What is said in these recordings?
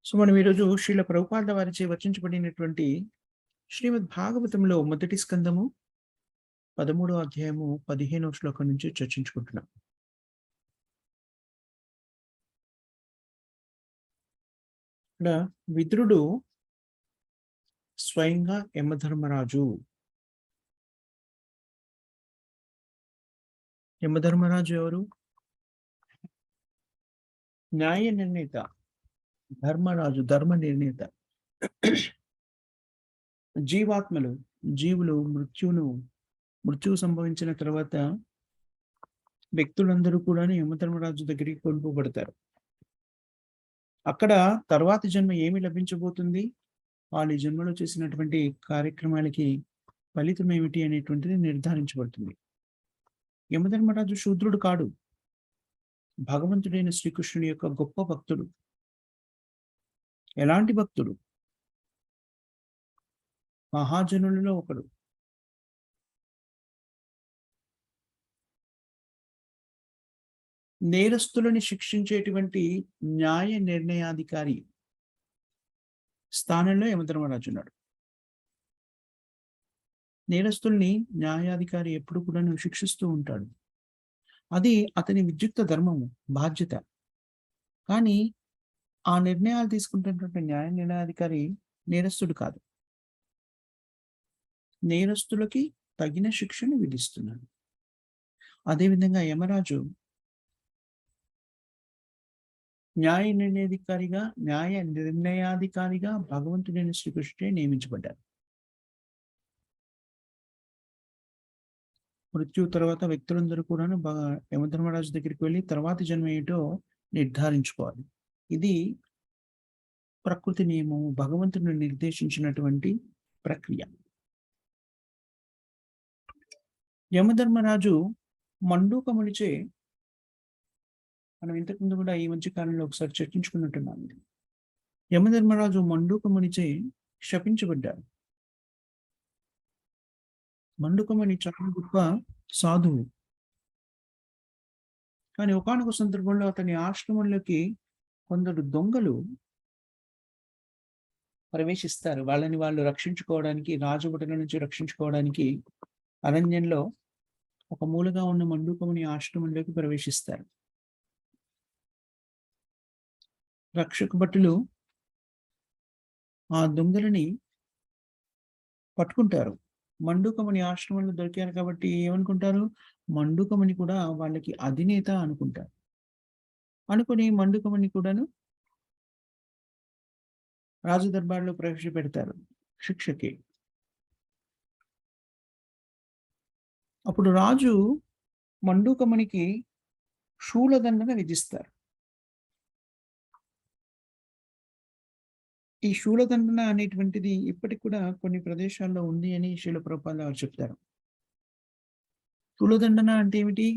So మనం ఈరోజు శ్రీల ప్రభుపాద వారిచే రచించబడినటువంటి శ్రీమద్ భాగవతంలో మొదటి స్కందము 13వ అధ్యాయము 15వ శ్లోకం నుంచి చర్చించుకుంటున్నాం. ఇక్కడ విదురుడు స్వయంగా యమధర్మరాజు. యమధర్మరాజు ఎవరు? న్యాయ నిర్ణేత, ధర్మరాజు, ధర్మ నిర్ణేత. జీవులు మృత్యువు సంభవించిన తర్వాత వ్యక్తులందరూ కూడా యమధర్మరాజు దగ్గరికి కొనుక్కోబడతారు. అక్కడ తర్వాతి జన్మ ఏమి లభించబోతుంది, వాళ్ళు ఈ జన్మలో చేసినటువంటి కార్యక్రమాలకి ఫలితం ఏమిటి అనేటువంటిది నిర్ధారించబడుతుంది. యమధర్మరాజు శూద్రుడు కాడు, భగవంతుడైన శ్రీకృష్ణుడి యొక్క గొప్ప భక్తుడు. ఎలాంటి భక్తుడు? మహాజనులలో ఒకడు. నేరస్తులని శిక్షించేటువంటి న్యాయ నిర్ణయాధికారి స్థానంలో యమధర్మరాజు ఉన్నాడు. నేరస్తుల్ని న్యాయాధికారి ఎప్పుడు కూడా శిక్షిస్తూ ఉంటాడు. అది అతని విద్యుక్త ధర్మము, బాధ్యత. కానీ ఆ నిర్ణయాలు తీసుకుంటున్నటువంటి న్యాయ నిర్ణయాధికారి నేరస్తుడు కాదు. నేరస్తులకి తగిన శిక్షను విధిస్తున్నాడు. అదేవిధంగా యమరాజు న్యాయ నిర్ణయాధికారిగా భగవంతుడైన శ్రీకృష్ణుడే నియమించబడ్డారు. మృత్యు తర్వాత వ్యక్తులందరూ కూడా యమధర్మరాజు దగ్గరికి వెళ్ళి తర్వాతి జన్మ ఏంటో నిర్ధారించుకోవాలి. ఇది ప్రకృతి నియమము, భగవంతుడిని నిర్దేశించినటువంటి ప్రక్రియ. యమధర్మరాజు మండూకమునిచే, మనం ఇంతకుముందు కూడా ఈ మధ్య కాలంలో ఒకసారి చర్చించుకున్నట్టున్నాం. యమధర్మరాజు మండూకమునిచే శపించబడ్డాడు. మండుకమని చాలా గొప్ప సాధువు. కానీ ఒకానొక సందర్భంలో అతని ఆశ్రమంలోకి కొందరు దొంగలు ప్రవేశిస్తారు. వాళ్ళని వాళ్ళు రక్షించుకోవడానికి, రాజభటుల నుంచి రక్షించుకోవడానికి అరణ్యంలో ఒక మూలగా ఉన్న మండూకముని ఆశ్రమంలోకి ప్రవేశిస్తారు. రక్షక భటులు ఆ దొంగలని పట్టుకుంటారు. మండూకమని ఆశ్రమంలో దొరికారు కాబట్టి ఏమనుకుంటారు, మండూకమని కూడా వాళ్ళకి అధినేత అనుకుంటారు. అనుకుని మండూకమని కూడాను రాజు దర్బార్లో ప్రవేశపెడతారు శిక్షకి. అప్పుడు రాజు మండూకమనికి శూలదండన విధిస్తారు. ఈ శూలదండన అనేటువంటిది ఇప్పటికి కూడా కొన్ని ప్రదేశాల్లో ఉంది అని శ్రీల ప్రభుపాద వారు చెప్తారు. శూలదండన అంటే ఏమిటి?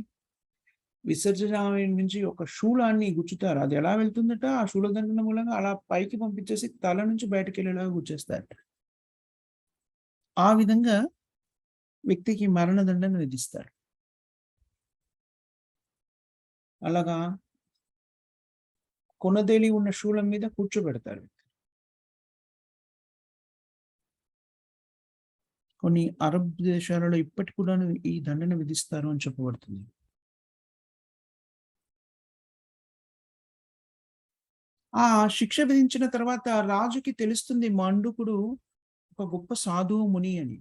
విసర్జన నుంచి ఒక శూలాన్ని గుచ్చుతారు. అది ఎలా వెళ్తుందట, ఆ శూలదండన మూలంగా అలా పైకి పంపించేసి తల నుంచి బయటకు వెళ్ళేలాగా గుచ్చేస్తారు. ఆ విధంగా వ్యక్తికి మరణదండన విధిస్తారు. అలాగా కొనదేలి ఉన్న శూలం మీద కూర్చోబెడతారు. కొన్ని అరబ్ దేశాలలో ఇప్పటికి కూడా ఈ దండన విధిస్తారు అని చెప్పబడుతుంది. ఆ శిక్ష విధించిన తర్వాత రాజుకి తెలుస్తుంది మండూకుడు ఒక గొప్ప సాధువు ముని అని.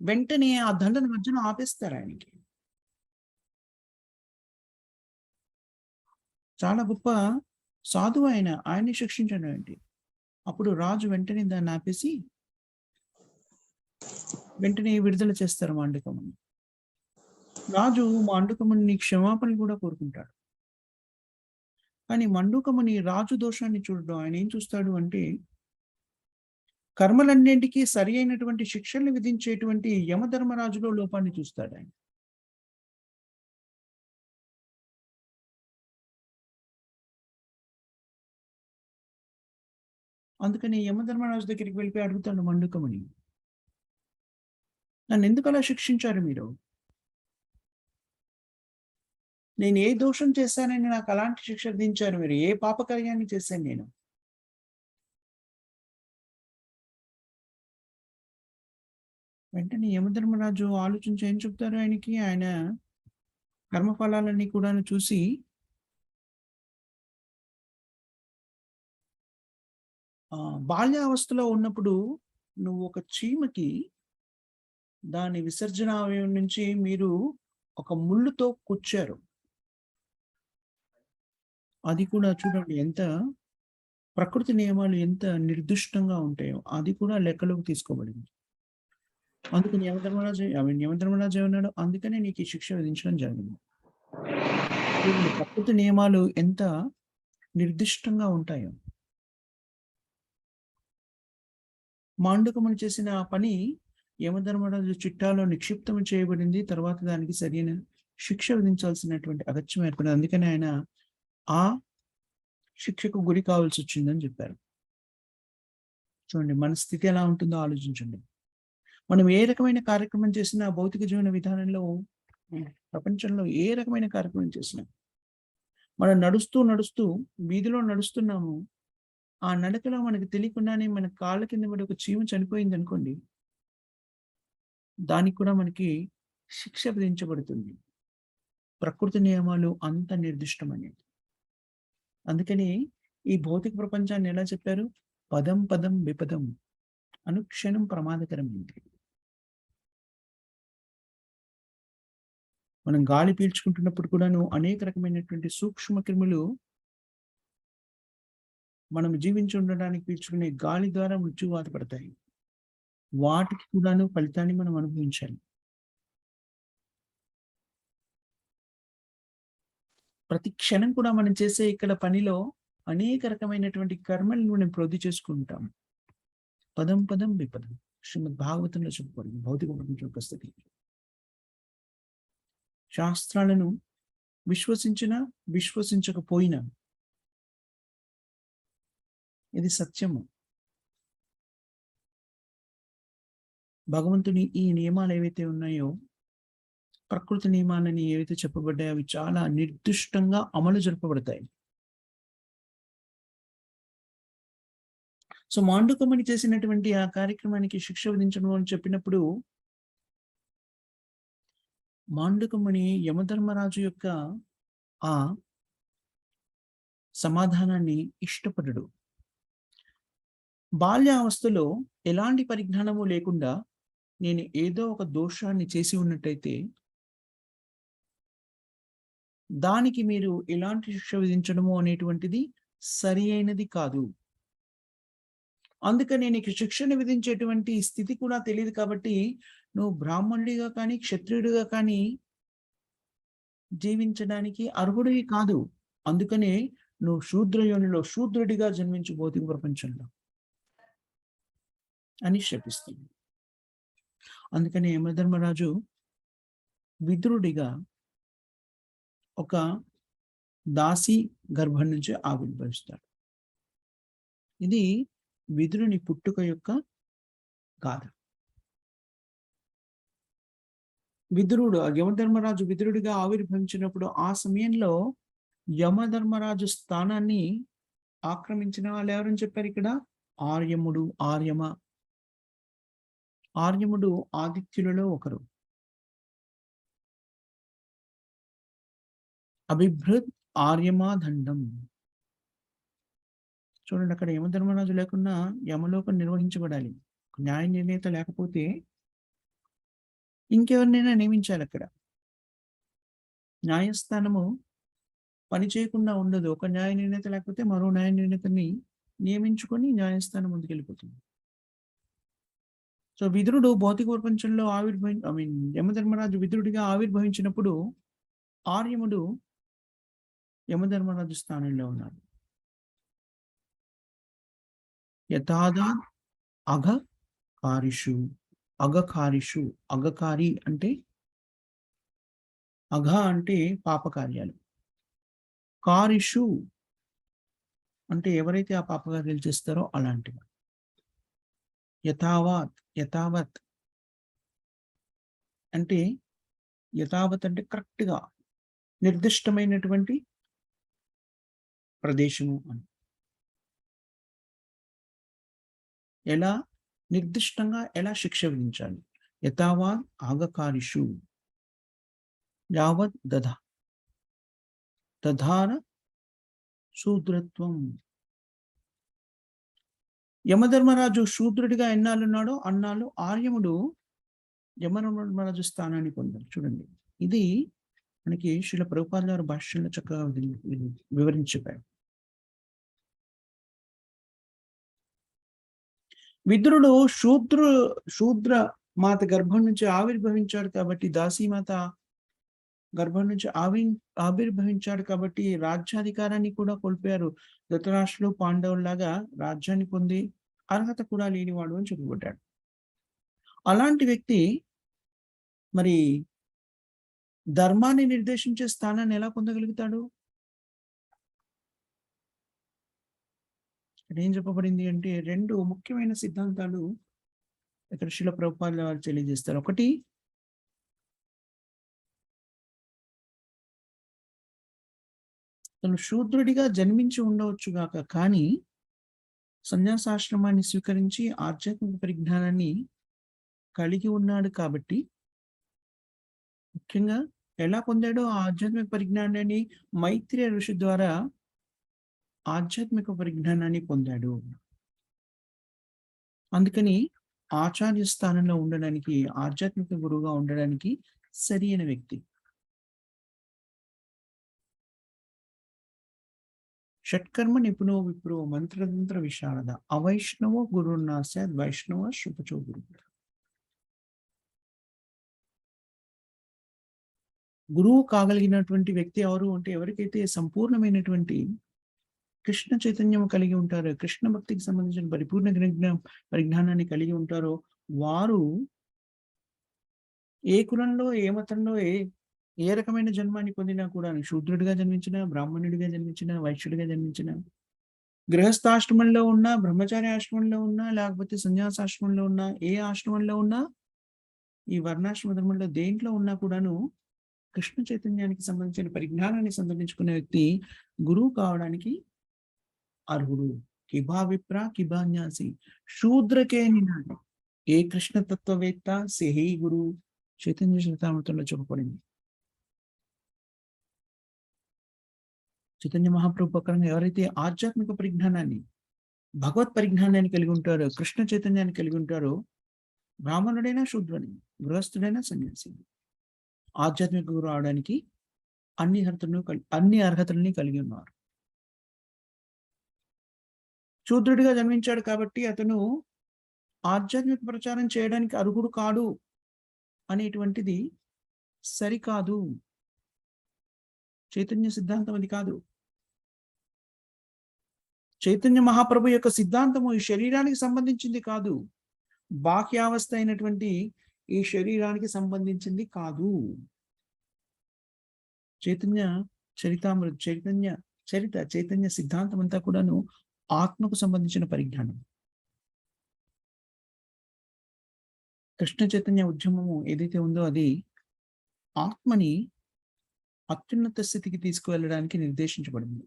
వెంటనే ఆ దండన మధ్యలో ఆపేస్తారు ఆయనకి. చాలా గొప్ప సాధువు ఆయన, ఆయన్ని శిక్షించడం ఏంటి? అప్పుడు రాజు వెంటనే దాన్ని ఆపేసి వెంటనే విడుదల చేస్తారు మాండూకముని. రాజు మాండూకముని క్షమాపణ కూడా కోరుకుంటాడు. కానీ మండూకముని రాజు దోషాన్ని చూడడం, ఆయన ఏం చూస్తాడు అంటే కర్మలన్నింటికీ సరి అయినటువంటి శిక్షల్ని విధించేటువంటి యమధర్మరాజులో లోపాన్ని చూస్తాడు ఆయన. అందుకని యమధర్మరాజు దగ్గరికి వెళ్ళిపోయి అడుగుతాడు మండూకముని, నన్ను ఎందుకు అలా శిక్షించారు మీరు? నేను ఏ దోషం చేశానని నాకు అలాంటి శిక్ష విధించారు మీరు? ఏ పాపకార్యాన్ని చేశాను నేను? వెంటనే యమధర్మరాజు ఆలోచించి ఏం చెప్తారు ఆయనకి? ఆయన కర్మఫలాలన్నీ కూడాను చూసి బాల్యావస్థలో ఉన్నప్పుడు నువ్వు ఒక చీమకి దాని విసర్జన అవయవం నుంచి మీరు ఒక ముళ్ళుతో కుచ్చారు. అది కూడా చూడండి ఎంత ప్రకృతి నియమాలు ఎంత నిర్దిష్టంగా ఉంటాయో అది కూడా లెక్కలోకి తీసుకోబడింది. అందుకని యమధర్మరాజు ఏమన్నాడు? అందుకనే నీకు ఈ శిక్ష విధించడం జరిగింది. చూడండి ప్రకృతి నియమాలు ఎంత నిర్దిష్టంగా ఉంటాయో. మాండూకముని చేసిన ఆ పని యమధర్మరాజు చిట్టాలో నిక్షిప్తం చేయబడింది. తర్వాత దానికి సరైన శిక్ష విధించాల్సినటువంటి అగత్యం ఏర్పడింది. అందుకని ఆయన ఆ శిక్షకు గురి కావాల్సొచ్చిందని చెప్పారు. చూడండి మన స్థితి ఎలా ఉంటుందో ఆలోచించండి. మనం ఏ రకమైన కార్యక్రమం చేసినా భౌతిక జీవన విధానంలో ప్రపంచంలో ఏ రకమైన కార్యక్రమం చేసినా మనం నడుస్తూ వీధిలో నడుస్తున్నాము. ఆ నడకలో మనకు తెలియకుండానే మన కాళ్ళ కింద పడి ఒక చీమ చనిపోయిందనుకోండి. దానికి కూడా మనకి శిక్ష విధించబడుతుంది. ప్రకృతి నియమాలు అంత నిర్దిష్టమైనవి. అందుకని ఈ భౌతిక ప్రపంచాన్ని ఎలా చెప్పారు? పదం పదం విపదం. అనుక్షణం ప్రమాదకరమైనది. మనం గాలి పీల్చుకుంటున్నప్పుడు కూడాను అనేక రకమైనటువంటి సూక్ష్మ క్రిములు మనం జీవించి ఉండడానికి పీల్చుకునే గాలి ద్వారా మృత్యువాత పడతాయి. వాటికి కూడాను ఫలితాన్ని మనం అనుభవించాలి. ప్రతి క్షణం కూడా మనం చేసే ఇక్కడ పనిలో అనేక రకమైనటువంటి కర్మలను మనం వృద్ధి చేసుకుంటాం. పదం పదం విపదం. శ్రీమద్ భాగవతంలో చెప్పబడింది భౌతిక ప్రపంచం యొక్క స్థితి. శాస్త్రాలను విశ్వసించినా, విశ్వసించకపోయినా ఇది సత్యము. భగవంతుని ఈ నియమాలు ఏవైతే ఉన్నాయో, ప్రకృతి నియమాలని ఏవైతే చెప్పబడ్డాయో అవి చాలా నిర్దిష్టంగా అమలు జరపబడతాయి. సో, మాండూకమణి చేసినటువంటి ఆ కార్యక్రమానికి శిక్ష విధించడం అని చెప్పినప్పుడు మాండూకమణి యమధర్మరాజు యొక్క ఆ సమాధానాన్ని ఇష్టపడడు. బాల్యావస్థలో ఎలాంటి పరిజ్ఞానము లేకుండా నేను ఏదో ఒక దోషాన్ని చేసి ఉన్నట్టయితే దానికి మీరు ఎలాంటి శిక్ష విధించడము అనేటువంటిది సరి అయినది కాదు. అందుకని నీకు శిక్షను విధించేటువంటి స్థితి కూడా తెలియదు కాబట్టి నువ్వు బ్రాహ్మణుడిగా కానీ, క్షత్రియుడిగా కానీ జీవించడానికి అర్హుడివి కాదు. అందుకనే నువ్వు శూద్రయోనిలో శూద్రుడిగా జన్మించు భౌతిక ప్రపంచంలో అని శపిస్తుంది. అందుకని యమధర్మరాజు విదురుడిగా ఒక దాసి గర్భం నుంచి ఆవిర్భవిస్తాడు. ఇది విదురుని పుట్టుక యొక్క గాథ. విదురుడు యమధర్మరాజు విదురుడిగా ఆవిర్భవించినప్పుడు ఆ సమయంలో యమధర్మరాజు స్థానాన్ని ఆక్రమించిన వాళ్ళు ఎవరని చెప్పారు ఇక్కడ? ఆర్యముడు, ఆర్యమ. ఆర్యముడు ఆదిత్యులలో ఒకరు. అభిభృత్ ఆర్యమాదండం. చూడండి అక్కడ యమధర్మరాజు లేకుండా యమలోకం నిర్వహించబడాలి. న్యాయ నిర్ణేత లేకపోతే ఇంకెవరినైనా నియమించాలి అక్కడ. న్యాయస్థానము పని చేయకుండా ఉండదు. ఒక న్యాయ నిర్ణేత లేకపోతే మరో న్యాయ నిర్ణేతని నియమించుకొని న్యాయస్థానం ముందుకెళ్ళిపోతుంది. సో విదురుడు భౌతిక ప్రపంచంలో యమధర్మరాజు విదురుడిగా ఆవిర్భవించినప్పుడు ఆర్యముడు యమధర్మరాజు స్థానంలో ఉన్నాడు. యథాదా అఘకారిషు. అఘకారిషు. అఘకారి అంటే అఘ అంటే పాపకార్యాలు. కారిషు అంటే ఎవరైతే ఆ పాపకార్యాలు చేస్తారో అలాంటివి. యథావత్ అంటే యథావత్ అంటే కరెక్ట్‌గా నిర్దిష్టమైనటువంటి ప్రదేశము అని. ఎలా నిర్దిష్టంగా ఎలా శిక్ష విధించాలి? యథావాన్ ఆగకారిషు యావత్ దధాన శూద్రత్వం. యమధర్మరాజు శూద్రుడిగా ఎన్నాళ్ళున్నాడో అన్నాళ్ళు ఆర్యముడు యమధర్మరాజు స్థానాన్ని పొందాడు. చూడండి, ఇది మనకి శ్రీల ప్రభుపాదుల గారు భాష్యంలో చక్కగా వివరించి చెప్పారు. విదురుడు శూద్ర మాత గర్భం నుంచి ఆవిర్భవించాడు కాబట్టి, దాసీమాత గర్భం నుంచి ఆవిర్భవించాడు కాబట్టి రాజ్యాధికారాన్ని కూడా కోల్పోయారు. ధృతరాష్ట్రులు పాండవుల్లాగా రాజ్యాన్ని పొంది అర్హత కూడా లేనివాడు అని చెప్పబడ్డాడు. అలాంటి వ్యక్తి మరి ధర్మాన్ని నిర్దేశించే స్థానాన్ని ఎలా పొందగలుగుతాడు? ఇక్కడ ఏం చెప్పబడింది అంటే, రెండు ముఖ్యమైన సిద్ధాంతాలు ఇక్కడ శ్రీల ప్రభుపాదుల వారు తెలియజేస్తారు. ఒకటి, తను శూద్రుడిగా జన్మించి ఉండవచ్చు గాక, కానీ సన్యాసాశ్రమాన్ని స్వీకరించి ఆధ్యాత్మిక పరిజ్ఞానాన్ని కలిగి ఉన్నాడు కాబట్టి, ముఖ్యంగా ఎలా పొందాడో ఆ ఆధ్యాత్మిక పరిజ్ఞానాన్ని మైత్రేయ ఋషి ద్వారా ఆధ్యాత్మిక పరిజ్ఞానాన్ని పొందాడు. అందుకని ఆచార్య స్థానంలో ఉండడానికి, ఆధ్యాత్మిక గురువుగా ఉండడానికి సరి అయిన వ్యక్తి. షట్కర్మ నిపుణో విప్రో మంత్రతంత్ర విశారద అవైష్ణవో గురుర్నాశ వైష్ణవ శుభచో గురు. గురువు కాగలిగినటువంటి వ్యక్తి ఎవరు అంటే, ఎవరికైతే సంపూర్ణమైనటువంటి కృష్ణ చైతన్యం కలిగి ఉంటారో, కృష్ణ భక్తికి సంబంధించిన పరిపూర్ణ పరిజ్ఞానాన్ని కలిగి ఉంటారో, వారు ఏ కులంలో, ఏ మతంలో, ఏ రకమైన జన్మాన్ని పొందినా కూడా, శూద్రుడిగా జన్మించిన, బ్రాహ్మణుడిగా జన్మించిన, వైశ్యుడిగా జన్మించిన, గృహస్థాశ్రమంలో ఉన్నా, బ్రహ్మచారి ఆశ్రమంలో ఉన్నా, లేకపోతే సన్యాసాశ్రమంలో ఉన్నా, ఏ ఆశ్రమంలో ఉన్నా, ఈ వర్ణాశ్రమ ధర్మంలో దేంట్లో ఉన్నా కూడాను కృష్ణ చైతన్యానికి సంబంధించిన పరిజ్ఞానాన్ని సంతరించుకునే వ్యక్తి గురువు కావడానికి అర్హుడు. కిభా విప్ర కిభాన్యాసి శూద్రకే నినాడు ఏ కృష్ణ తత్వవేత్త సేహి గురు. చైతన్య చరితామృతంలో చెప్పబడింది. చైతన్య మహాప్రభు ప్రకారంగా ఎవరైతే ఆధ్యాత్మిక పరిజ్ఞానాన్ని, భగవత్ పరిజ్ఞానాన్ని కలిగి ఉంటారో, కృష్ణ చైతన్యాన్ని కలిగి ఉంటారో, బ్రాహ్మణుడైనా శూద్రుడైనా, గృహస్థుడైనా సన్యాసి, ఆధ్యాత్మిక గురువు అవడానికి అన్ని అర్హతల్ని కలిగి ఉన్నారు. శూద్రుడిగా జన్మించాడు కాబట్టి అతను ఆధ్యాత్మిక ప్రచారం చేయడానికి అర్హుడు కాడు అనేటువంటిది సరికాదు. చైతన్య సిద్ధాంతం అది కాదు. చైతన్య మహాప్రభు యొక్క సిద్ధాంతము ఈ శరీరానికి సంబంధించింది కాదు, బాహ్యావస్థ అయినటువంటి ఈ శరీరానికి సంబంధించింది కాదు. చైతన్య చైతన్య సిద్ధాంతం అంతా కూడాను ఆత్మకు సంబంధించిన పరిజ్ఞానం. కృష్ణ చైతన్య ఉద్యమము ఏదైతే ఉందో అది ఆత్మని అత్యున్నత స్థితికి తీసుకువెళ్ళడానికి నిర్దేశించబడింది.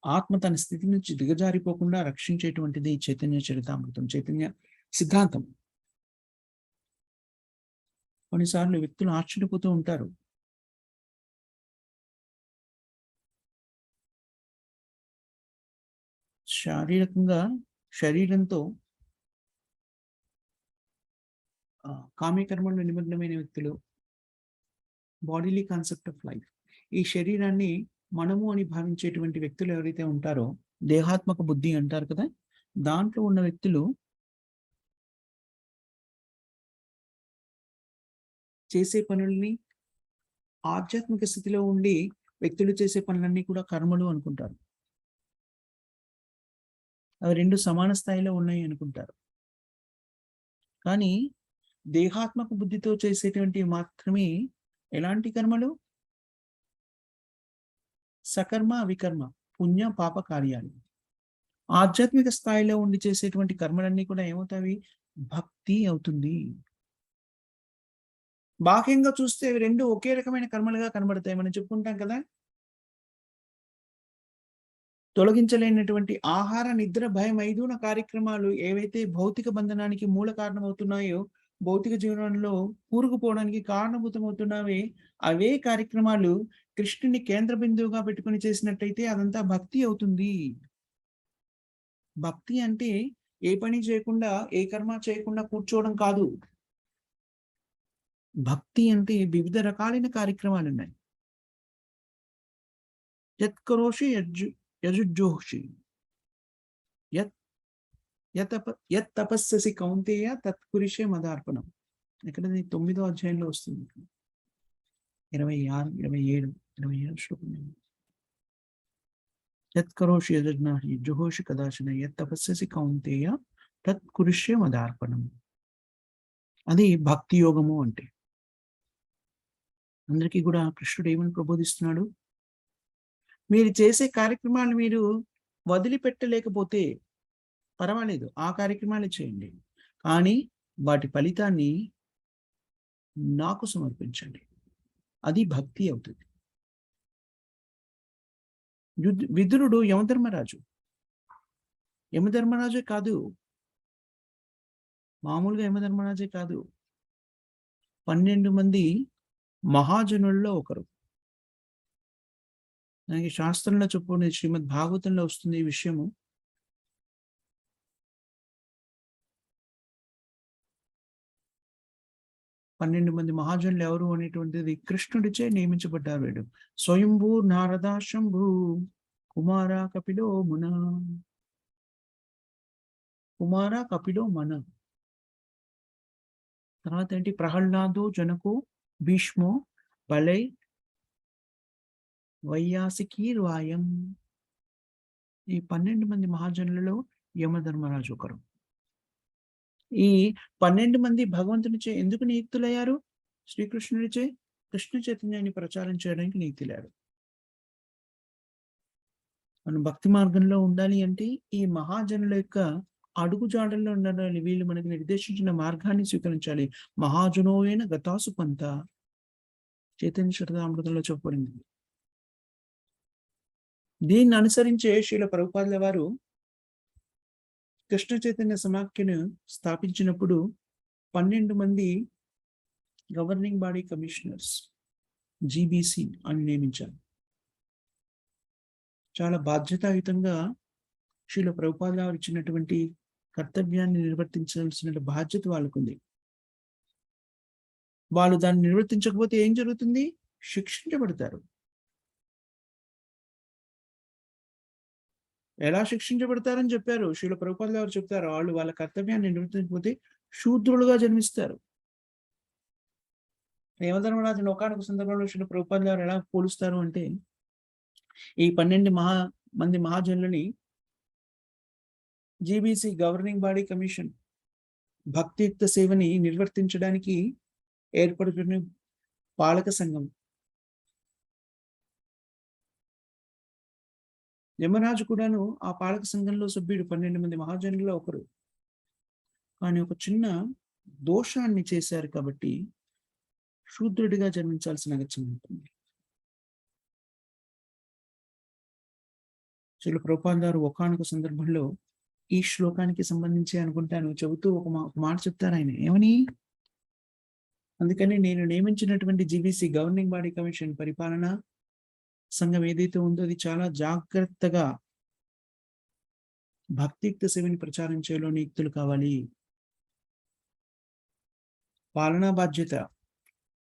ఆత్మ తన స్థితి నుంచి దిగజారిపోకుండా రక్షించేటువంటిది చైతన్య చరితామృతం, చైతన్య సిద్ధాంతం. కొన్నిసార్లు వ్యక్తులు ఆశ్చర్యపోతూ ఉంటారు. శారీరకంగా శరీరంతో కామ్యకర్మల్లో నిమగ్నమైన వ్యక్తులు, బాడీలీ కాన్సెప్ట్ ఆఫ్ లైఫ్, ఈ శరీరాన్ని మనము అని భావించేటువంటి వ్యక్తులు ఎవరైతే ఉంటారో, దేహాత్మక బుద్ధి అంటారు కదా, దాంట్లో ఉన్న వ్యక్తులు చేసే పనుల్ని, ఆధ్యాత్మిక స్థితిలో ఉండి వ్యక్తులు చేసే పనులన్నీ కూడా కర్మలు అనుకుంటారు. అవి రెండు సమాన స్థాయిలో ఉన్నాయి అనుకుంటారు. కానీ దేహాత్మక బుద్ధితో చేసేటువంటి మాత్రమే ఎలాంటి కర్మలు? సకర్మ అవికర్మ, పుణ్య పాప కార్యాలు. ఆధ్యాత్మిక స్థాయిలో ఉండి చేసేటువంటి కర్మలన్నీ కూడా ఏమవుతాయి? భక్తి అవుతుంది. బాహ్యంగా చూస్తే అవి 2 ఒకే రకమైన కర్మలుగా కనబడతాయి. మనం చెప్పుకుంటాం కదా! తొలగించలేనటువంటి ఆహార, నిద్ర, భయం, మైథున కార్యక్రమాలు ఏవైతే భౌతిక బంధనానికి మూల కారణమవుతున్నాయో, భౌతిక జీవనంలో కూరుకుపోవడానికి కారణభూతమవుతున్నవే, అవే కార్యక్రమాలు కృష్ణుని కేంద్ర బిందువుగా పెట్టుకొని చేసినట్టయితే అదంతా భక్తి అవుతుంది. భక్తి అంటే ఏ పని చేయకుండా, ఏ కర్మ చేయకుండా కూర్చోవడం కాదు. భక్తి అంటే వివిధ రకాలైన కార్యక్రమాలున్నాయి. యత్ కరోషి యజుజ్జోషి. యత్ యత్ తపస్ససి కౌంతేయ తత్పురుషే మదార్పణం. ఎక్కడది 9వ అధ్యాయంలో వస్తుంది. 26, 27, 27 శ్లోకం. యత్ కరోషి యజజ్ఞాహి జుహోషి కదాచన యత్ తపస్ససి కౌంతేయ తత్కురుష్య మదార్పణం. అది భక్తి యోగము అంటే. అందరికీ కూడా కృష్ణుడు ఏమని ప్రబోధిస్తున్నాడు? మీరు చేసే కార్యక్రమాలు మీరు వదిలిపెట్టలేకపోతే పర్వాలేదు. ఆ కార్యక్రమాలే చేయండి. కానీ వాటి ఫలితాన్ని నాకు సమర్పించండి. అది భక్తి అవుతుంది. విదురుడు యమధర్మరాజు. యమధర్మరాజే కాదు. మామూలుగా యమధర్మరాజే కాదు. 12 మంది మహాజనుల్లో ఒకరు. మనకి శాస్త్రంలో చెప్పుకునే శ్రీమద్ భాగవతంలో వస్తుంది ఈ విషయము. పన్నెండు మంది మహాజనులు ఎవరు అనేటువంటిది కృష్ణుడిచే నియమించబడ్డారు వీడు. స్వయంభూ నారద శంభు కుమార కపిలో మున. కుమార కపిలో మన. తర్వాత ఏంటి? ప్రహ్లాదు జనకు భీష్మో బలై వైయాసికి రాయం. ఈ 12 మంది మహాజనులలో యమధర్మరాజు ఒకరు. ఈ 12 మంది భగవంతునిచే ఎందుకు నియుక్తులయ్యారు? శ్రీకృష్ణుడిచే కృష్ణ చైతన్యాన్ని ప్రచారం చేయడానికి నియుక్తులయ్యారు. మనం భక్తి మార్గంలో ఉండాలి అంటే ఈ మహాజనుల యొక్క అడుగు జాడల్లో ఉండాలి. వీళ్ళు మనకి నిర్దేశించిన మార్గాన్ని స్వీకరించాలి. మహాజనోయైన గతాసు పంత. చైతన్య చరితామృతంలో చెప్పబడింది. దీన్ని అనుసరించే శ్రీల ప్రభుపాదుల వారు కృష్ణ చైతన్య సమాఖ్యను స్థాపించినప్పుడు 12 మంది గవర్నింగ్ బాడీ కమిషనర్స్ జీబీసీ అని నియమించారు. చాలా బాధ్యతాయుతంగా శ్రీల ప్రభుపాదుల వారు ఇచ్చినటువంటి కర్తవ్యాన్ని నిర్వర్తించాల్సిన బాధ్యత వాళ్ళకుంది. వాళ్ళు దాన్ని నిర్వర్తించకపోతే ఏం జరుగుతుంది? శిక్షించబడతారు. ఎలా శిక్షించబడతారని చెప్పారు శ్రీల ప్రభుపాదుల వారు చెప్తారు. వాళ్ళు వాళ్ళ కర్తవ్యాన్ని నిర్వర్తించకపోతే శూద్రులుగా జన్మిస్తారు. యమధర్మరాజుని ఒకానొక సందర్భంలో శ్రీల ప్రభుపాదుల వారు ఎలా పోలుస్తారు అంటే, ఈ 12 మంది మహాజనులని జీబీసీ గవర్నింగ్ బాడీ కమిషన్ భక్తియుక్త సేవని నిర్వర్తించడానికి ఏర్పడుతున్న పాలక సంఘం. యమరాజు కూడాను ఆ పాలక సంఘంలో సభ్యుడు. 12 మంది మహాజనుల్లో ఒకరు. కానీ ఒక చిన్న దోషాన్ని చేశారు కాబట్టి శూద్రుడిగా జన్మించాల్సిన అగత్యం ఉంటుంది. శ్రీల ప్రభుపాదుల వారు ఒకానొక సందర్భంలో ఈ శ్లోకానికి సంబంధించి అనుకుంటాను చెబుతూ ఒక మాట చెప్తారు ఆయన. ఏమని? అందుకని నేను నియమించినటువంటి జీబీసీ గవర్నింగ్ బాడీ కమిషన్ పరిపాలన సంఘం ఏదైతే ఉందో అది చాలా జాగ్రత్తగా భక్తియుక్త సేవని ప్రచారం చేయలో నియుక్తులు కావాలి. పాలనా బాధ్యత,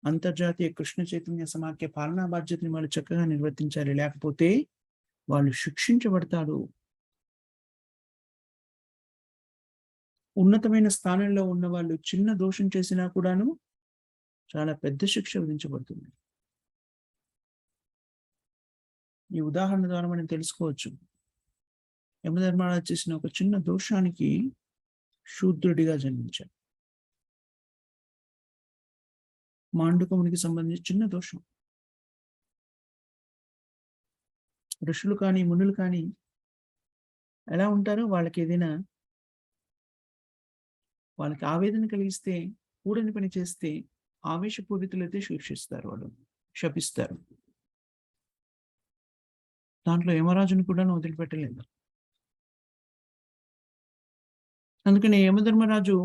అంతర్జాతీయ కృష్ణ చైతన్య సమాఖ్య పాలనా బాధ్యతని వాళ్ళు చక్కగా నిర్వర్తించాలి. లేకపోతే వాళ్ళు శిక్షించబడతారు. ఉన్నతమైన స్థానంలో ఉన్న వాళ్ళు చిన్న దోషం చేసినా కూడాను చాలా పెద్ద శిక్ష విధించబడుతుంది. ఈ ఉదాహరణ ద్వారా మనం తెలుసుకోవచ్చు. యమధర్మరాజు చేసిన ఒక చిన్న దోషానికి శూద్రుడిగా జన్మించాడు. మాండుకమునికి సంబంధించి చిన్న దోషం. ఋషులు కానీ మునులు కానీ ఎలా ఉంటారో వాళ్ళకి ఏదైనా వాళ్ళకి ఆవేదన కలిగిస్తే, కూడని పని చేస్తే ఆవేశపూరితులైతే శిక్షిస్తారు, వాళ్ళు శపిస్తారు. దాంట్లో యమరాజుని కూడా వదిలిపెట్టలేదు. అందుకని యమధర్మరాజు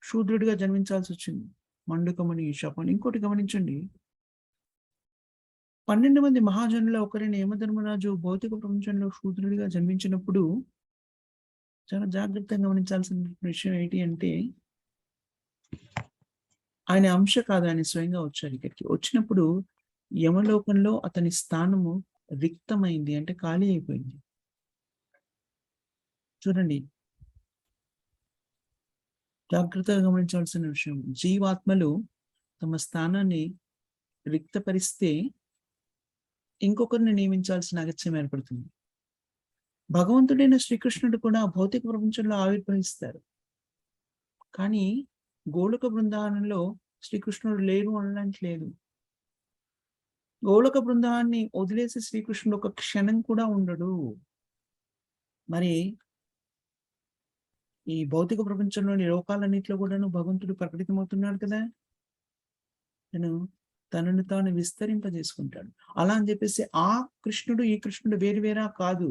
శూద్రుడిగా జన్మించాల్సి వచ్చింది. మండుకమని శాపం. ఇంకోటి గమనించండి, 12 మంది మహాజనుల్లో ఒకరైన యమధర్మరాజు భౌతిక ప్రపంచంలో శూద్రుడిగా జన్మించినప్పుడు చాలా జాగ్రత్తగా గమనించాల్సిన విషయం ఏంటి అంటే, ఆయన అంశ కాదు, ఆయన స్వయంగా వచ్చారు ఇక్కడికి. వచ్చినప్పుడు యమలోకంలో అతని స్థానము రిక్తమైంది, అంటే ఖాళీ అయిపోయింది. చూడండి, జాగ్రత్తగా గమనించాల్సిన విషయం. జీవాత్మలు తమ స్థానాన్ని రిక్తపరిస్తే ఇంకొకరిని నియమించాల్సిన అగత్యం ఏర్పడుతుంది. భగవంతుడైన శ్రీకృష్ణుడు కూడా భౌతిక ప్రపంచంలో ఆవిర్భవిస్తారు. కానీ గోలోక బృందావనంలో శ్రీకృష్ణుడు లేరు అనడానికి లేదు. గోలోక బృందాన్ని వదిలేసి శ్రీకృష్ణుడు ఒక క్షణం కూడా ఉండడు. మరి ఈ భౌతిక ప్రపంచంలోని లోకాలన్నింటిలో కూడాను భగవంతుడు ప్రకటితమవుతున్నాడు కదా. తనను తాను విస్తరింపజేసుకుంటాడు. అలా అని చెప్పేసి ఆ కృష్ణుడు ఈ కృష్ణుడు వేరు వేరా కాదు,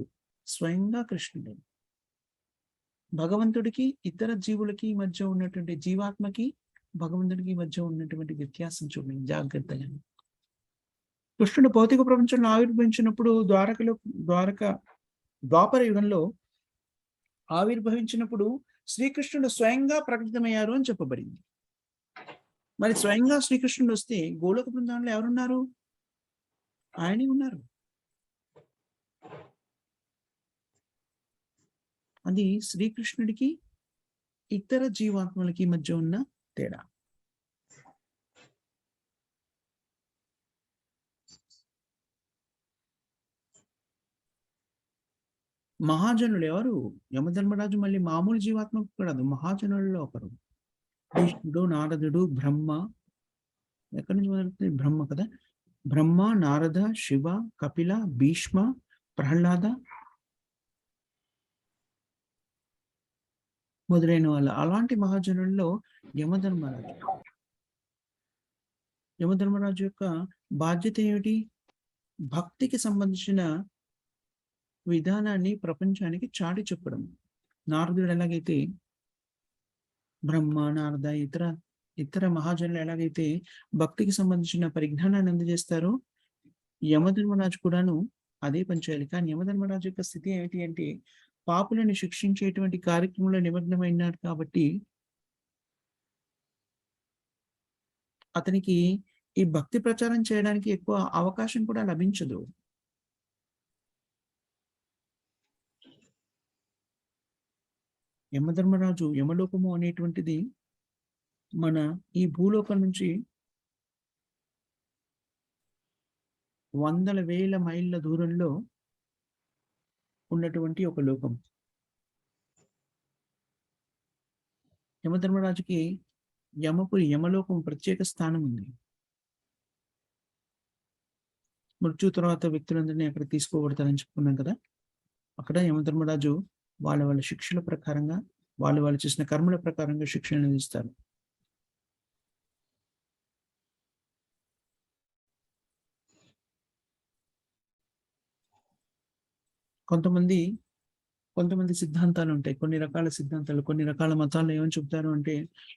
స్వయంగా కృష్ణుడు. భగవంతుడికి ఇతర జీవులకి మధ్య ఉన్నటువంటి, జీవాత్మకి భగవంతుడికి మధ్య ఉన్నటువంటి వ్యత్యాసం చూడండి జాగ్రత్తగా. కృష్ణుడు భౌతిక ప్రపంచంలో ఆవిర్భవించినప్పుడు ద్వాపర యుగంలో ఆవిర్భవించినప్పుడు శ్రీకృష్ణుడు స్వయంగా ప్రకటితమయ్యారు అని చెప్పబడింది. మరి స్వయంగా శ్రీకృష్ణుడు వస్తే గోలోక బృందావనంలో ఎవరున్నారు? ఆయనే ఉన్నారు. అది శ్రీకృష్ణుడికి ఇతర జీవాత్మలకి మధ్య ఉన్న తేడా. మహాజనులు ఎవరు? యమధర్మరాజు మళ్ళీ మామూలు జీవాత్మకు కాదు, మహాజనులలో ఒకరు. కృష్ణుడు, నారదుడు, బ్రహ్మ. ఎక్కడి నుంచి మొదలవుతుంది? బ్రహ్మ కదా. బ్రహ్మ, నారద, శివ, కపిల, భీష్మ, ప్రహ్లాద మొదలైన వాళ్ళు. అలాంటి మహాజనుల్లో యమధర్మరాజు. యమధర్మరాజు యొక్క బాధ్యత ఏమిటి? భక్తికి సంబంధించిన విధానాన్ని ప్రపంచానికి చాటి చెప్పడం. నారదుడు ఎలాగైతే, బ్రహ్మ, నారద, ఇతర మహాజనులు ఎలాగైతే భక్తికి సంబంధించిన పరిజ్ఞానాన్ని అందజేస్తారో, యమధర్మరాజు కూడాను అదే పని చేయాలి. కానీ యమధర్మరాజు యొక్క స్థితి ఏమిటి అంటే, పాపులను శిక్షించేటువంటి కార్యక్రమంలో నిమగ్నమైనాడు కాబట్టి అతనికి ఈ భక్తి ప్రచారం చేయడానికి ఎక్కువ అవకాశం కూడా లభించదు. యమధర్మరాజు, యమలోకము అనేటువంటిది మన ఈ భూలోకం నుంచి వందల వేల మైళ్ళ దూరంలో ఉన్నటువంటి ఒక లోకం. యమధర్మరాజుకి యమలోకం ప్రత్యేక స్థానం ఉంది. మృత్యు తర్వాత వ్యక్తులందరినీ అక్కడ తీసుకోబడతారని చెప్పుకున్నాం కదా. అక్కడ యమధర్మరాజు వాళ్ళ శిక్షల ప్రకారంగా, వాళ్ళు చేసిన కర్మల ప్రకారంగా శిక్షణ ఇస్తారు. కొంతమంది సిద్ధాంతాలు ఉంటాయి, కొన్ని రకాల సిద్ధాంతాలు, కొన్ని రకాల మతాలు ఏమని చెప్తారు అంటే,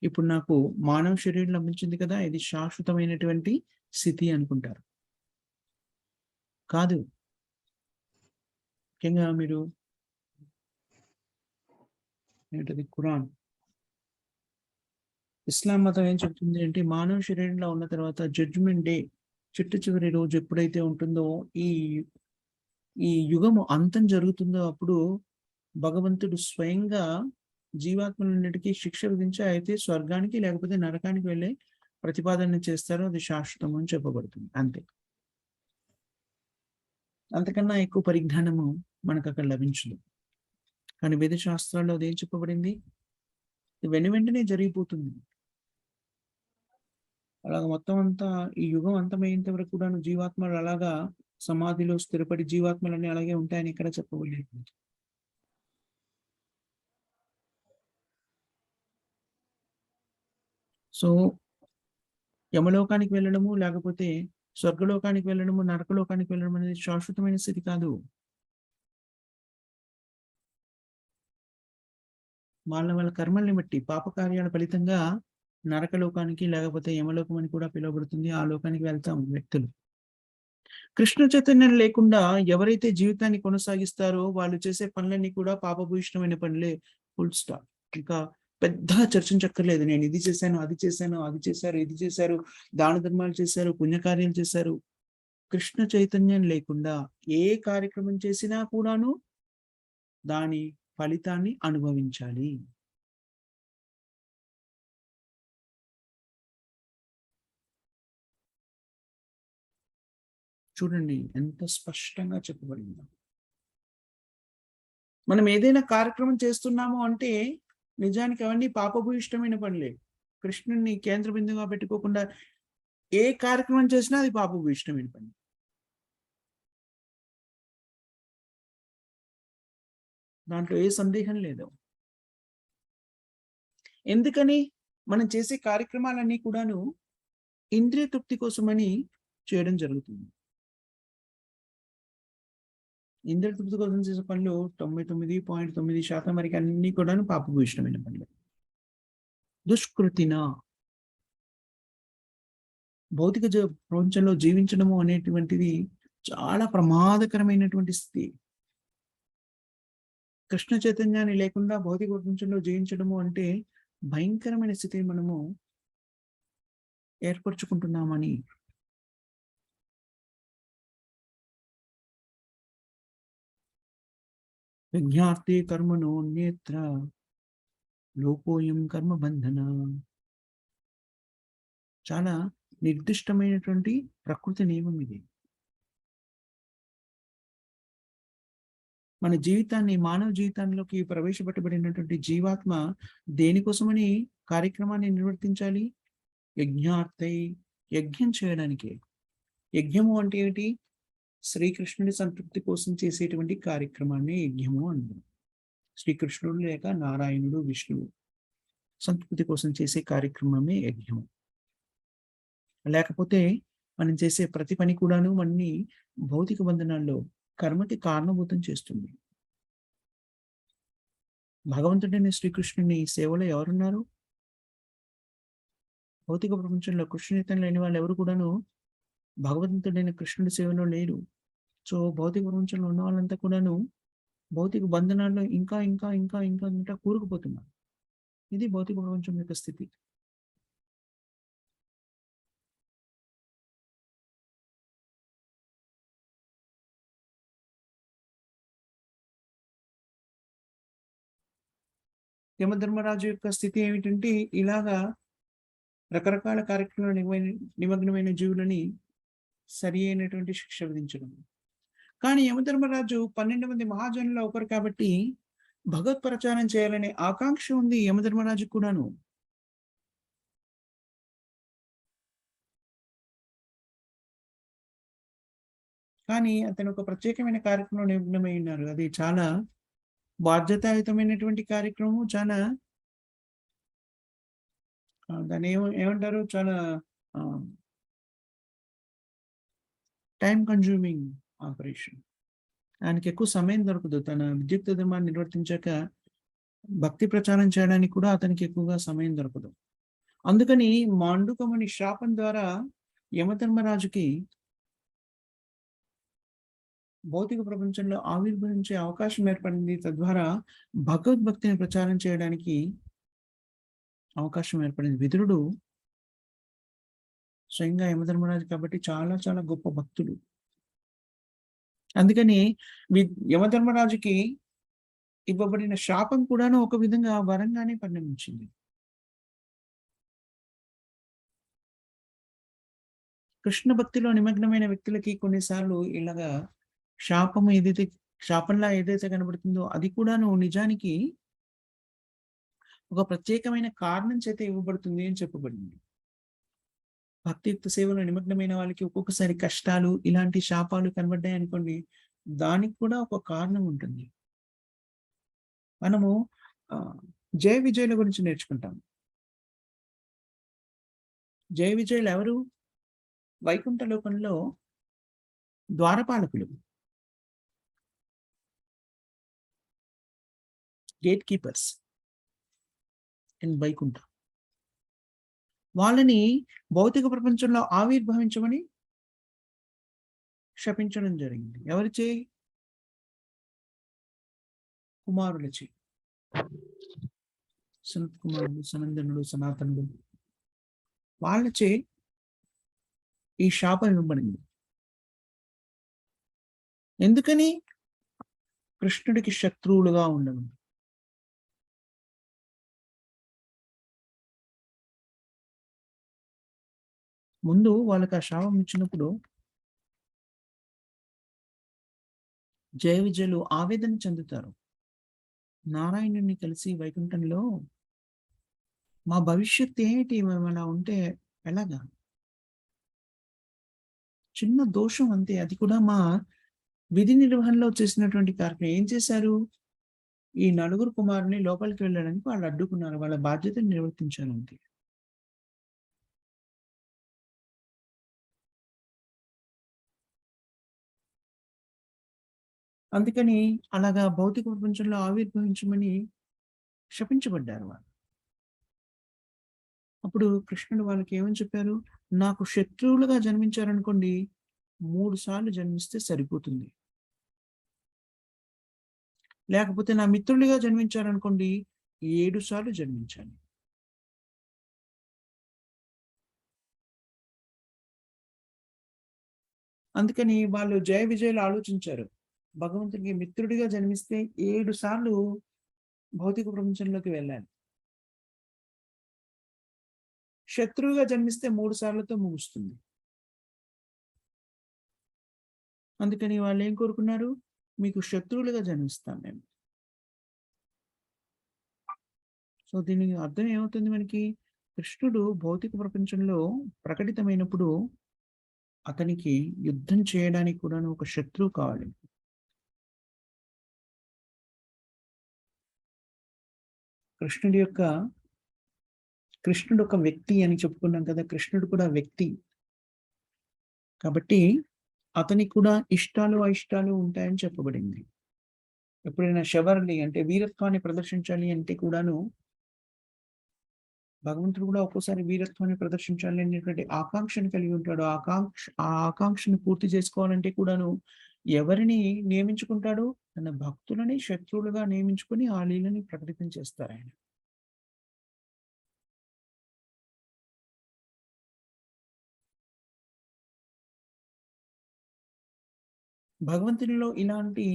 ఇప్పుడు నాకు మానవ శరీరం లభించింది కదా, ఇది శాశ్వతమైనటువంటి స్థితి అనుకుంటారు. కాదు. ముఖ్యంగా మీరు ఏంటది, ఖురాన్, ఇస్లాం మతం ఏం చెప్తుంది అంటే, మానవ శరీరంలో ఉన్న తర్వాత జడ్జిమెంట్ డే, చిట్ట చివరి రోజు ఎప్పుడైతే ఉంటుందో, ఈ యుగము అంతం జరుగుతుందో అప్పుడు భగవంతుడు స్వయంగా జీవాత్మలన్నిటికీ శిక్ష విధించి అయితే స్వర్గానికి లేకపోతే నరకానికి వెళ్ళే ప్రతిపాదన చేస్తారో అది శాశ్వతం అని చెప్పబడుతుంది. అంతే. అంతకన్నా ఎక్కువ పరిజ్ఞానము మనకు అక్కడ లభించదు. కానీ వేద శాస్త్రాల్లో అదేం చెప్పబడింది? వెంటనే జరిగిపోతుంది. అలాగ మొత్తం అంతా ఈ యుగం అంతమయ్యేంత వరకు కూడా జీవాత్మలు అలాగా సమాధిలో స్థిరపడి జీవాత్మలన్నీ అలాగే ఉంటాయని ఇక్కడ చెప్పబడలేదు. సో యమలోకానికి వెళ్ళడము, లేకపోతే స్వర్గలోకానికి వెళ్ళడము, నరకలోకానికి వెళ్ళడం అనేది శాశ్వతమైన స్థితి కాదు. వాళ్ళ కర్మల్ని బట్టి పాప కార్యాల ఫలితంగా నరకలోకానికి లేకపోతే యమలోకం అని కూడా పిలువబడుతుంది. ఆ లోకానికి వెళ్తాం వ్యక్తులు. కృష్ణ చైతన్యం లేకుండా ఎవరైతే జీవితాన్ని కొనసాగిస్తారో వాళ్ళు చేసే పనులన్నీ కూడా పాపభూయిష్టమైన పనులే. Full stop. ఇంకా పెద్దగా చర్చించక్కర్లేదు. నేను ఇది చేశాను, అది చేశాను, అది చేశారు, ఇది చేశారు, దాన ధర్మాలు చేశారు, పుణ్యకార్యాలు చేశారు. కృష్ణ చైతన్యం లేకుండా ఏ కార్యక్రమం చేసినా కూడాను దాని ఫలితాన్ని అనుభవించాలి. చూడండి ఎంత స్పష్టంగా చెప్పబడిందో. మనం ఏదైనా కార్యక్రమం చేస్తున్నాము అంటే నిజానికి అవన్నీ పాపభూయిష్టమైన పనులే. కృష్ణుడిని కేంద్ర బిందువుగా పెట్టుకోకుండా ఏ కార్యక్రమం చేసినా అది పాపభూయిష్టమైన పని. దాంట్లో ఏ సందేహం లేదు. ఎందుకని? మనం చేసే కార్యక్రమాలన్నీ కూడాను ఇంద్రియ తృప్తి కోసమని చేయడం జరుగుతుంది. ఇంద్రియ తృప్తి కోసం చేసే పనులు 99.9% వరకు అన్నీ కూడాను పాపభూయిష్టమైన పనులు. దుష్కృతిన భౌతిక ప్రపంచంలో జీవించడము అనేటువంటిది చాలా ప్రమాదకరమైనటువంటి స్థితి. కృష్ణ చైతన్యాన్ని లేకుండా భౌతిక ప్రపంచంలో జీవించడము అంటే భయంకరమైన స్థితిని మనము ఏర్పరచుకుంటున్నామని. విజ్ఞార్తి కర్మణో నేత్ర లోకోయం కర్మ బంధన. చాలా నిర్దిష్టమైనటువంటి ప్రకృతి నియమం ఇది. మన జీవితాన్ని మానవ జీవితంలోకి ప్రవేశపెట్టబడినటువంటి జీవాత్మ దేనికోసమని కార్యక్రమాన్ని నిర్వర్తించాలి? యజ్ఞార్థై, యజ్ఞం చేయడానికే. యజ్ఞము అంటే ఏమిటి? శ్రీకృష్ణుడి సంతృప్తి కోసం చేసేటువంటి కార్యక్రమాన్ని యజ్ఞము అంటారు. శ్రీకృష్ణుడు లేక నారాయణుడు, విష్ణువు సంతృప్తి కోసం చేసే కార్యక్రమమే యజ్ఞం. లేకపోతే మనం చేసే ప్రతి పని కూడాను మనని భౌతిక బంధనాల్లో కర్మకి కారణభూతం చేస్తుంది. భగవంతుడైన శ్రీకృష్ణుని సేవలో ఎవరున్నారు? భౌతిక ప్రపంచంలో కృష్ణచైతన్యం లేని వాళ్ళు ఎవరు కూడాను భగవంతుడైన కృష్ణుడి సేవలో లేరు. సో, భౌతిక ప్రపంచంలో ఉన్న వాళ్ళంతా కూడాను భౌతిక బంధనాల్లో ఇంకా కూరుకుపోతున్నారు. ఇది భౌతిక ప్రపంచం యొక్క స్థితి. యమధర్మరాజు యొక్క స్థితి ఏమిటంటే ఇలాగా రకరకాల కార్యక్రమాలు నిమగ్నమైన జీవులని సరి అయినటువంటి శిక్ష విధించడం. కానీ యమధర్మరాజు 12 మంది మహాజనుల్లో ఒకరు కాబట్టి భగవత్ ప్రచారం చేయాలనే ఆకాంక్ష ఉంది యమధర్మరాజు కూడాను. కానీ అతను ఒక ప్రత్యేకమైన కార్యక్రమంలో నిమగ్నమై ఉన్నారు. అది చాలా బాధ్యతాయుతమైనటువంటి కార్యక్రమం. చాలా దాన్ని ఏమంటారు? చాలా ఆహ్, టైమ్ కన్జ్యూమింగ్ ఆపరేషన్. ఆయనకి ఎక్కువ సమయం దొరకదు. తన విద్యుక్త ధర్మాన్ని నిర్వర్తించాక భక్తి ప్రచారం చేయడానికి కూడా అతనికి ఎక్కువగా సమయం దొరకదు. అందుకని మాండుకముని శాపం ద్వారా యమధర్మరాజుకి భౌతిక ప్రపంచంలో ఆవిర్భవించే అవకాశం ఏర్పడింది. తద్వారా భగవద్భక్తిని ప్రచారం చేయడానికి అవకాశం ఏర్పడింది. విదురుడు స్వయంగా యమధర్మరాజు కాబట్టి చాలా చాలా గొప్ప భక్తుడు. అందుకని యమధర్మరాజుకి ఇవ్వబడిన శాపం కూడాను ఒక విధంగా వరంగానే పరిణమించింది. కృష్ణ భక్తిలో నిమగ్నమైన వ్యక్తులకి కొన్నిసార్లు ఇలాగా శాపంలా ఏదైతే కనబడుతుందో అది కూడాను నిజానికి ఒక ప్రత్యేకమైన కారణం చేత ఇవ్వబడుతుంది అని చెప్పబడింది. భక్తియుక్త సేవలో నిమగ్నమైన వాళ్ళకి ఒక్కొక్కసారి కష్టాలు, ఇలాంటి శాపాలు కనబడ్డాయనుకోండి, దానికి కూడా ఒక కారణం ఉంటుంది. మనము జయ విజయుల గురించి నేర్చుకుంటాం. జయ విజయులు ఎవరు? వైకుంఠ లోకంలో ద్వారపాలకులు, గేట్ కీపర్స్ ఇన్ వైకుంఠ. వాళ్ళని భౌతిక ప్రపంచంలో ఆవిర్భవించమని శపించడం జరిగింది. ఎవరిచే? కుమారులచే. సనత్ కుమారుడు, సనందనుడు, సనాతనుడు, వాళ్ళచే ఈ శాపం ఇవ్వబడింది. ఎందుకని? కృష్ణుడికి శత్రువులుగా ఉండవు. ముందు వాళ్ళకి ఆ శాపం ఇచ్చినప్పుడు జయ విజయులు ఆవేదన చెందుతారు. నారాయణుని కలిసి వైకుంఠంలో మా భవిష్యత్తు ఏంటి, మేము అలా ఉంటే ఎలాగా? చిన్న దోషం అంతే, అది కూడా మా విధి నిర్వహణలో చేసినటువంటి కార్యక్రమం. ఏం చేశారు? ఈ నలుగురు కుమారుని లోపలికి వెళ్ళడానికి వాళ్ళు అడ్డుకున్నారు. వాళ్ళ బాధ్యతను నిర్వర్తించారు అంతే. అందుకని అలాగా భౌతిక ప్రపంచంలో ఆవిర్భవించమని శపించబడ్డారు వాళ్ళు. అప్పుడు కృష్ణుడు వాళ్ళకి ఏమని చెప్పారు? నాకు శత్రువులుగా జన్మించారనుకోండి, 3 సార్లు జన్మిస్తే సరిపోతుంది. లేకపోతే నా మిత్రులుగా జన్మించారనుకోండి, 7 సార్లు జన్మించాలి. అందుకని వాళ్ళు జయ విజయులు ఆలోచించారు. భగవంతుడికి మిత్రుడిగా జన్మిస్తే 7 సార్లు భౌతిక ప్రపంచంలోకి వెళ్ళాలి. శత్రువుగా జన్మిస్తే 3 సార్లతో ముగుస్తుంది. అందుకని వాళ్ళు ఏం కోరుకున్నారు? మీకు శత్రువులుగా జన్మిస్తాం మేము. సో దీని అర్థం ఏమవుతుంది మనకి? కృష్ణుడు భౌతిక ప్రపంచంలో ప్రకటితమైనప్పుడు అతనికి యుద్ధం చేయడానికి కూడా ఒక శత్రువు కావాలి. కృష్ణుడు ఒక వ్యక్తి అని చెప్పుకున్నాం కదా, కృష్ణుడు కూడా వ్యక్తి కాబట్టి అతనికి కూడా ఇష్టాలు అయిష్టాలు ఉంటాయని చెప్పబడింది. ఎప్పుడైనా శబర్ని అంటే వీరత్వాన్ని ప్రదర్శించాలి అంటే కూడాను భగవంతుడు కూడా ఒక్కోసారి వీరత్వాన్ని ప్రదర్శించాలి అనేటువంటి ఆకాంక్షను కలిగి ఉంటాడు. ఆ ఆకాంక్షను పూర్తి చేసుకోవాలంటే కూడాను ఎవరిని నియమించుకుంటాడు? తన భక్తులని శత్రువులుగా నియమించుకొని ఆ లీలని ప్రకటితం చేస్తారు ఆయన. భగవంతునిలో ఇలాంటి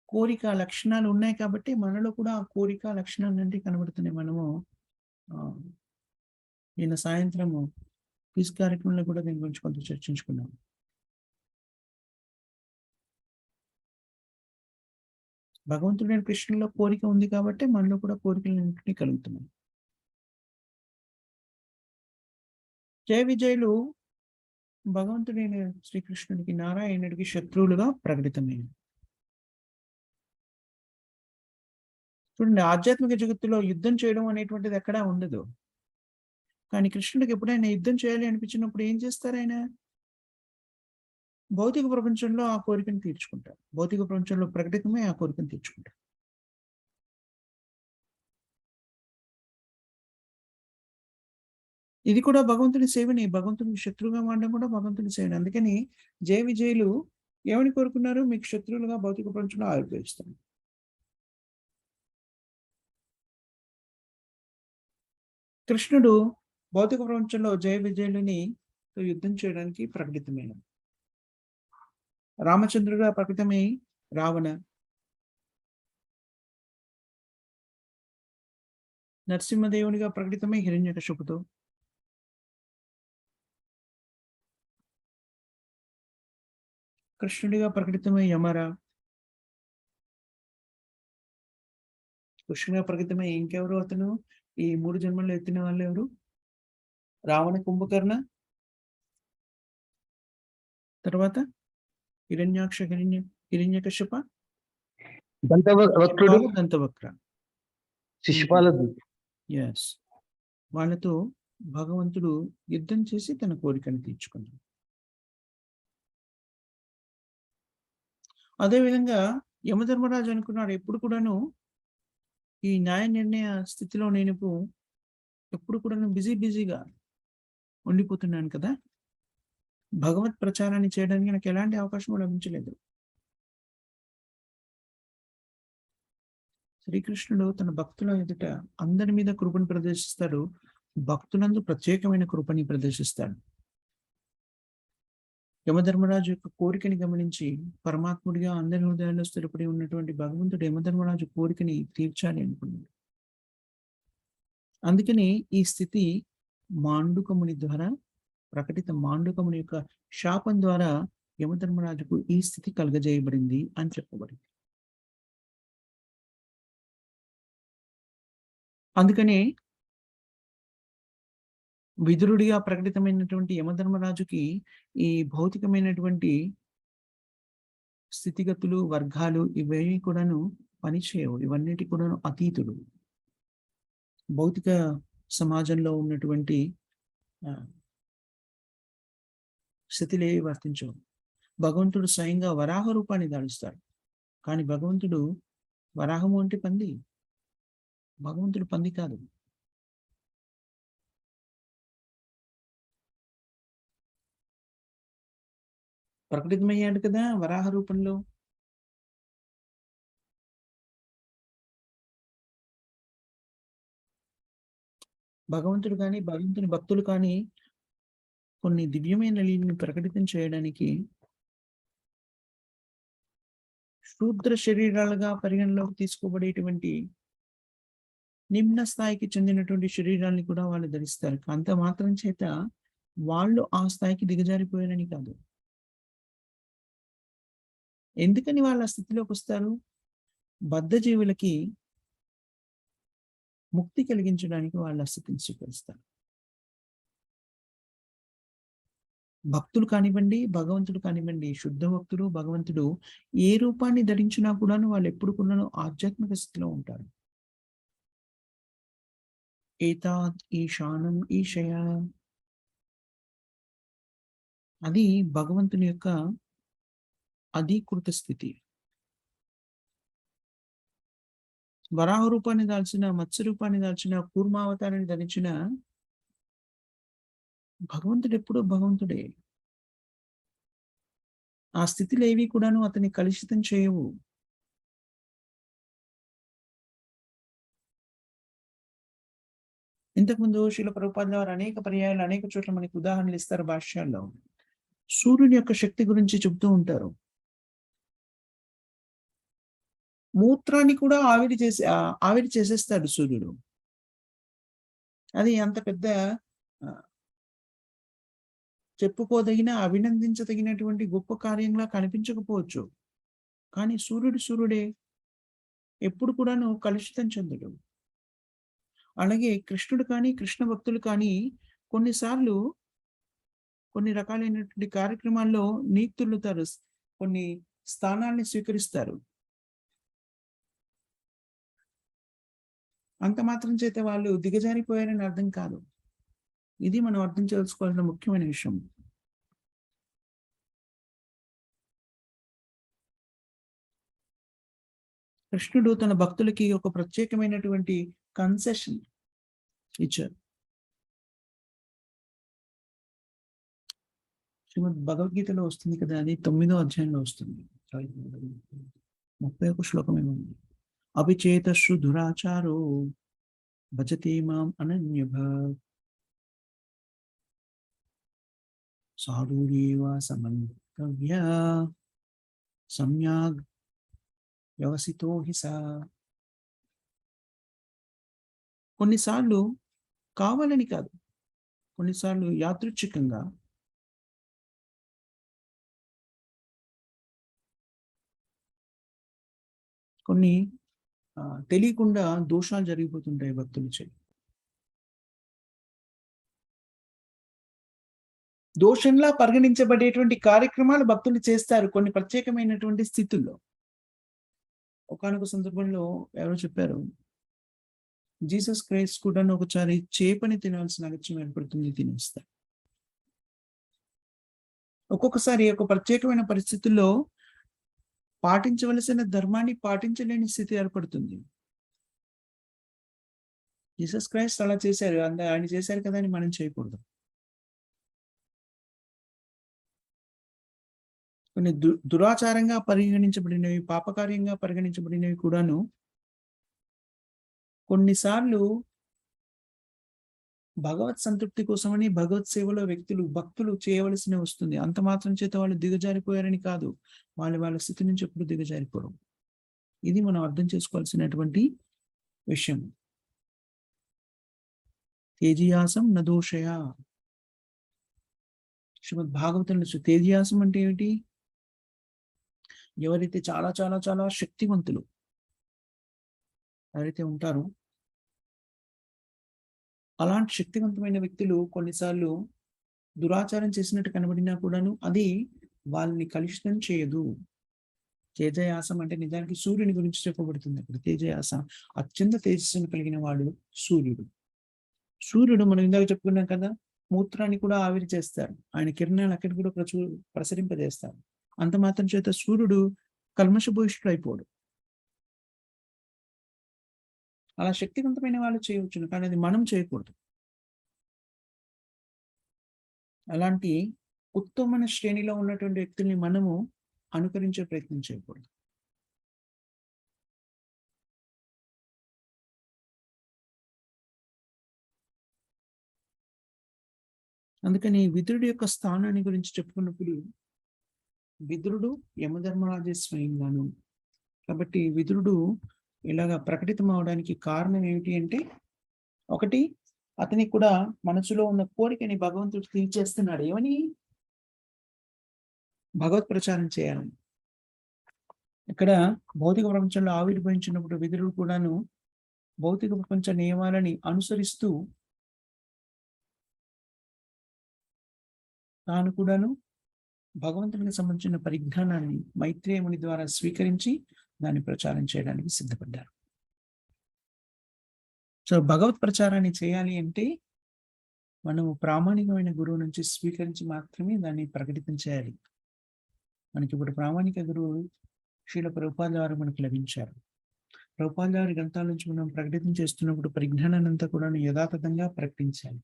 కోరిక లక్షణాలు ఉన్నాయి కాబట్టి మనలో కూడా ఆ కోరిక లక్షణాలు కనబడుతున్నాయి. మనము నిన్న సాయంత్రము క్విజ్ కార్యక్రమంలో కూడా దీని గురించి కొంత చర్చించుకున్నాం. భగవంతుడైన కృష్ణులో కోరిక ఉంది కాబట్టి మనలో కూడా కోరికలన్నింటినీ కలుగుతున్నాయి. జయ విజయులు భగవంతుడైన శ్రీకృష్ణుడికి నారాయణుడికి శత్రువులుగా ప్రకటితమైనవి. చూడండి, ఆధ్యాత్మిక జగత్తులో యుద్ధం చేయడం అనేటువంటిది ఎక్కడా ఉండదు. కానీ కృష్ణుడికి ఎప్పుడైనా యుద్ధం చేయాలి అనిపించినప్పుడు ఏం చేస్తారు ఆయన? భౌతిక ప్రపంచంలో ఆ కోరికను తీర్చుకుంటారు. భౌతిక ప్రపంచంలో ప్రకటితమై ఆ కోరికను తీర్చుకుంటారు. ఇది కూడా భగవంతుని సేవని. భగవంతునికి శత్రువుగా మారడం కూడా భగవంతుని సేవని. అందుకని జయ విజయులు ఏమని కోరుకున్నారు? మీకు శత్రువులుగా భౌతిక ప్రపంచంలో ఆవిర్భవిస్తాను. కృష్ణుడు భౌతిక ప్రపంచంలో జయ విజయులని యుద్ధం చేయడానికి ప్రకటితమైనది. రామచంద్రుడుగా ప్రకటితమై రావణ, నరసింహదేవునిగా ప్రకటితమై హిరణ్యకశిపుతో, కృష్ణుడిగా ప్రకటితమై యమర, కృష్ణుడిగా ప్రకటితమై ఇంకెవరు అతను? ఈ 3 జన్మల్లో ఎత్తిన వాళ్ళు ఎవరు? రావణ, కుంభకర్ణ, తర్వాత హిరణ్యకశిప, దంతవక్ర. శిశుపాల ఎస్, వాళ్ళతో భగవంతుడు యుద్ధం చేసి తన కోరికను తీర్చుకున్నాడు. అదేవిధంగా యమధర్మరాజు అనుకున్నాడు ఎప్పుడు కూడాను ఈ న్యాయ నిర్ణయ స్థితిలో నేను ఎప్పుడు కూడాను బిజీగా ఉండిపోతున్నాను కదా! భగవత్ ప్రచారాన్ని చేయడానికి నాకు ఎలాంటి అవకాశం లభించలేదు. శ్రీకృష్ణుడు తన భక్తుల ఎదుట అందరి మీద కృపను ప్రదర్శిస్తాడు. భక్తులందు ప్రత్యేకమైన కృపని ప్రదర్శిస్తాడు. యమధర్మరాజు యొక్క కోరికని గమనించి పరమాత్ముడిగా అందరి హృదయాల్లో స్థిరపడి ఉన్నటువంటి భగవంతుడు యమధర్మరాజు కోరికని తీర్చాలి అనుకున్నాడు. అందుకని ఈ స్థితి మాండుకముని ద్వారా ప్రకటిత మాండుకముని యొక్క శాపం ద్వారా యమధర్మరాజుకు ఈ స్థితి కలుగజేయబడింది అని చెప్పబడింది. అందుకనే విదురుడిగా ప్రకటితమైనటువంటి యమధర్మరాజుకి ఈ భౌతికమైనటువంటి స్థితిగతులు, వర్గాలు ఇవేవి కూడాను పనిచేయవు. ఇవన్నిటి కూడాను అతీతుడు. భౌతిక సమాజంలో ఉన్నటువంటి స్థితిలేవి వర్తించవు. భగవంతుడు స్వయంగా వరాహ రూపాన్ని దాలుస్తాడు. కానీ భగవంతుడు వరాహము అంటే పంది. భగవంతుడు పంది కాదు. ప్రకటితమయ్యాడు కదా వరాహ రూపంలో. భగవంతుడు కానీ, భగవంతుని భక్తులు కానీ కొన్ని దివ్యమైన లీలను ప్రకటితం చేయడానికి శూద్ర శరీరాలుగా పరిగణలోకి తీసుకోబడేటువంటి నిమ్న స్థాయికి చెందినటువంటి శరీరాన్ని కూడా వాళ్ళు ధరిస్తారు. అంత మాత్రం చేత వాళ్ళు ఆ స్థాయికి దిగజారిపోయారని కాదు. ఎందుకని వాళ్ళ స్థితిలోకి వస్తారు? బద్ధజీవులకి ముక్తి కలిగించడానికి వాళ్ళ స్థితిని స్వీకరిస్తారు. భక్తులు కానివ్వండి, భగవంతుడు కానివ్వండి, శుద్ధ భక్తుడు, భగవంతుడు ఏ రూపాన్ని ధరించినా కూడాను వాళ్ళు ఎప్పుడు కూడాను ఆధ్యాత్మిక స్థితిలో ఉంటారు. ఏతాత్ ఈశానం ఈశయ, అది భగవంతుని యొక్క అధీకృత స్థితి. వరాహ రూపాన్ని దాల్చిన, మత్స్య రూపాన్ని దాల్చిన, కూర్మావతారాన్ని ధరించిన భగవంతుడు ఎప్పుడూ భగవంతుడే. ఆ స్థితిలో ఏవి కూడాను అతన్ని కలుషితం చేయవు. ఇంతకుముందు శీల ప్రభుపాదుల వారు అనేక పర్యాయాలు అనేక చోట్ల మనకి ఉదాహరణలు ఇస్తారు భాష్యాల్లో. సూర్యుని యొక్క శక్తి గురించి చెబుతూ ఉంటారు. మూత్రాన్ని కూడా ఆవిరి చేసేస్తాడు సూర్యుడు. అది అంత పెద్ద చెప్పుకోదగిన, అభినందించదగినటువంటి గొప్ప కార్యంలా కనిపించకపోవచ్చు. కానీ సూర్యుడే. ఎప్పుడు కూడాను కలుషితం చెందడు. అలాగే కృష్ణుడు కానీ, కృష్ణ భక్తులు కానీ కొన్నిసార్లు కొన్ని రకాలైనటువంటి కార్యక్రమాల్లో నీతులుతారు. కొన్ని స్థానాల్ని స్వీకరిస్తారు. అంత మాత్రం చేత వాళ్ళు దిగజారిపోయారని అర్థం కాదు. ఇది మనం అర్థం చేసుకోవాల్సిన ముఖ్యమైన విషయం. కృష్ణుడు తన భక్తులకి ఒక ప్రత్యేకమైనటువంటి కన్సెషన్ ఇచ్చారు. శ్రీమద్ భగవద్గీతలో వస్తుంది కదా, అది 9వ అధ్యాయంలో వస్తుంది. 31 శ్లోకం ఏముంది? అభిచేతశ్రు దురాచారో భజతే మాం అనన్యభాగ్ సాధురేవ సమన్వితవ్య సమ్యాగ్ వ్యవసితో హి సా. కొన్నిసార్లు కావాలని కాదు, కొన్నిసార్లు యాదృచ్ఛికంగా కొన్ని తెలియకుండా దోషాలు జరిగిపోతుంటాయి భక్తుల చేత. దోషంలా పరిగణించబడేటువంటి కార్యక్రమాలు భక్తులు చేస్తారు కొన్ని ప్రత్యేకమైనటువంటి స్థితుల్లో. ఒకానొక సందర్భంలో ఎవరో చెప్పారు, జీసస్ క్రైస్ట్ కూడాను ఒకసారి చేపని తినాల్సిన అగత్యం ఏర్పడుతుంది, తినేస్తాడు. ఒక్కొక్కసారి ఒక ప్రత్యేకమైన పరిస్థితుల్లో పాటించవలసిన ధర్మాన్ని పాటించలేని స్థితి ఏర్పడుతుంది. జీసస్ క్రైస్ట్ అలా చేశారు. ఆయన చేశారు కదా అని మనం చేయకూడదు. కొన్ని దురాచారంగా పరిగణించబడినవి, పాపకార్యంగా పరిగణించబడినవి కూడాను కొన్నిసార్లు భగవత్ సంతృప్తి కోసమని భగవత్ సేవలో భక్తులు చేయవలసి వస్తుంది. అంత మాత్రం చేత వాళ్ళు దిగజారిపోయారని కాదు. వాళ్ళ స్థితి నుంచి ఎప్పుడు దిగజారిపోరు. ఇది మనం అర్థం చేసుకోవాల్సినటువంటి విషయం. తేజీయాసం నదోషయ. శ్రీమద్ భాగవతంలో తేజీయాసం అంటే ఏమిటి? ఎవరైతే చాలా చాలా చాలా శక్తివంతులు ఎవరైతే ఉంటారో అలాంటి శక్తివంతమైన వ్యక్తులు కొన్నిసార్లు దురాచారం చేసినట్టు కనబడినా కూడాను అది వాళ్ళని కలుషితం చేయదు. తేజయాసం అంటే నిజానికి సూర్యుని గురించి చెప్పబడుతుంది అక్కడ. తేజయాస అత్యంత తేజస్సును కలిగిన వాడు సూర్యుడు. సూర్యుడు మనం ఇందాక చెప్పుకున్నాం కదా, మూత్రాన్ని కూడా ఆవిరి చేస్తారు. ఆయన కిరణాలు అక్కడ కూడా ప్రసరింపజేస్తారు. అంత మాత్రం చేత సూర్యుడు కల్మషభూయిష్ఠుడు అయిపోడు. అలా శక్తివంతమైన వాళ్ళు చేయవచ్చును, కానీ అది మనం చేయకూడదు. అలాంటి ఉత్తమమైన శ్రేణిలో ఉన్నటువంటి వ్యక్తుల్ని మనము అనుకరించే ప్రయత్నం చేయకూడదు. అందుకని విదురుడి యొక్క స్థానాన్ని గురించి చెప్పుకున్నప్పుడు విదురుడు యమధర్మరాజే స్వయంగాను. కాబట్టి విదురుడు ఇలాగా ప్రకటితం అవడానికి కారణం ఏమిటి అంటే, ఒకటి అతనికి కూడా మనసులో ఉన్న కోరికని భగవంతుడు తీర్చేస్తున్నాడు. ఏమని? భగవత్ ప్రచారం చేయాలని. ఇక్కడ భౌతిక ప్రపంచంలో ఆవిర్భవించినప్పుడు విదురుడు కూడాను భౌతిక ప్రపంచ నియమాలని అనుసరిస్తూ తాను కూడాను భగవంతునికి సంబంధించిన పరిజ్ఞానాన్ని మైత్రేయముని ద్వారా స్వీకరించి దాన్ని ప్రచారం చేయడానికి సిద్ధపడ్డారు. సో భగవత్ ప్రచారాన్ని చేయాలి అంటే మనము ప్రామాణికమైన గురువు నుంచి స్వీకరించి మాత్రమే దాన్ని ప్రకటితం చేయాలి. మనకి ఇప్పుడు ప్రామాణిక గురువు శ్రీల ప్రభుపాద వారు మనకు లభించారు. ప్రభుపాద వారి గ్రంథాల నుంచి మనం ప్రకటితం చేస్తున్నప్పుడు పరిజ్ఞానాన్ని అంతా కూడా యథాతథంగా ప్రకటించాలి.